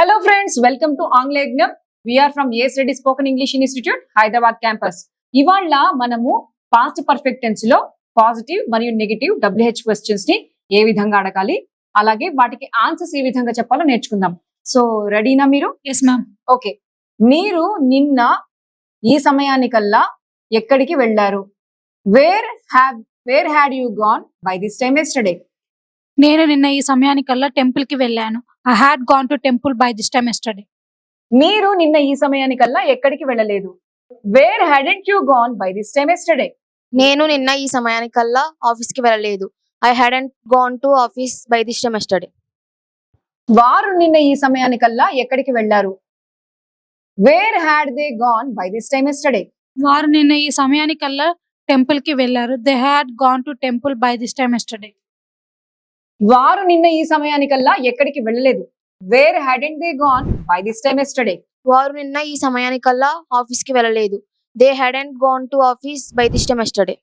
Hello friends, welcome to Angla Yagnam. We are from AS Reddy Spoken English Institute, Hyderabad campus. ఇవాళ మనము past perfect tense లో positive మరియు negative WH questions ని ఏ విధంగా అడగాలి, అలాగే వాటికి ఆన్సర్స్ ఏ విధంగా చెప్పాలో నేర్చుకుందాం. సో రెడీనా మీరు? Yes ma'am. ఓకే, మీరు నిన్న ఈ సమయానికల్లా ఎక్కడికి వెళ్ళారు? Where had you gone by this time yesterday? నేను నిన్న ఈ సమయానికల్లా టెంపుల్ కి వెళ్ళాను. I had gone to temple by this time yesterday. మీరు నిన్న ఈ సమయానికల్లా ఎక్కడికి వెళ్ళలేదు? Where hadn't you gone by this time yesterday? నేను నిన్న ఈ సమయానికల్లా ఆఫీస్ కి వెళ్ళలేదు. I hadn't gone to office by this time yesterday. వారు నిన్న ఈ సమయానికల్లా ఎక్కడికి వెళ్ళారు? Where had they gone by this time yesterday? వారు నిన్న ఈ సమయానికల్లా టెంపుల్ కి వెళ్ళారు. They had gone to temple by this time yesterday. వారు నిన్న ఈ సమయానికల్లా ఎక్కడికి వెళ్ళలేదు? Where hadn't they gone by this time yesterday? వారు నిన్న ఈ సమయానికల్లా ఆఫీస్ కి వెళ్ళలేదు. They hadn't gone to office by this time yesterday.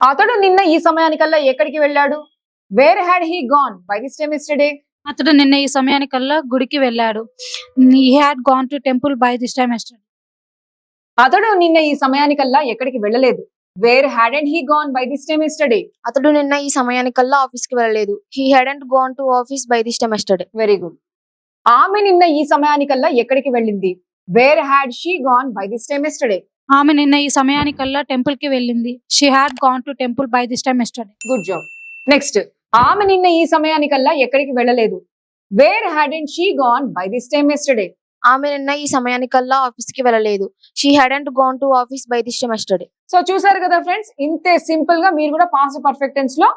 అతడు నిన్న ఈ సమయానికల్లా ఎక్కడికి వెళ్ళాడు? Where had he gone by this time yesterday? అతడు నిన్న ఈ సమయానికల్లా గుడికి వెళ్ళాడు. He had gone to temple by this time yesterday. అతడు నిన్న ఈ సమయానికల్లా ఎక్కడికి వెళ్ళలేదు? Where hadn't he gone by this time yesterday? అతడు నిన్న ఈ సమయానికల్లా ఆఫీస్ కి వెళ్ళలేదు. He hadn't gone to office by this time yesterday. Very good. ఆమె నిన్న ఈ సమయానికల్లా ఎక్కడికి వెళ్ళింది? Where had she gone by this time yesterday? ఆమె నిన్న ఈ సమయానికల్లా టెంపుల్ కి వెళ్ళింది. She had gone to temple by this time yesterday. Good job. Next, ఆమె నిన్న ఈ సమయానికల్లా ఎక్కడికి వెళ్ళలేదు? Where hadn't she gone by this time yesterday? ఆమె నిన్న ఈ సమయానికల్లా ఆఫీస్ కి వెళ్ళలేదు. She hadn't gone to office by this time yesterday. So చూసారు కదా ఫ్రెండ్స్, ఇంతే సింపుల్ గా మీరు కూడా పాస్ట్ పర్ఫెక్ట్ టెన్స్ లో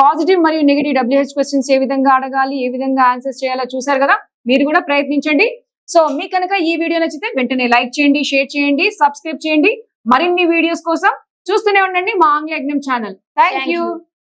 పాజిటివ్ మరియు నెగటివ్ WH క్వశ్చన్స్ ఏ విధంగా అడగాలి, ఏ విధంగా ఆన్సర్స్ చేయాలో చూసారు కదా. మీరు కూడా ప్రయత్నించండి. సో మీకు కనుక ఈ వీడియో నచ్చితే వెంటనే లైక్ చేయండి, షేర్ చేయండి, సబ్స్క్రైబ్ చేయండి. మరిన్ని వీడియోస్ కోసం చూస్తూనే ఉండండి మా ఆంగ్ల యజ్ఞం ఛానల్. Thank you.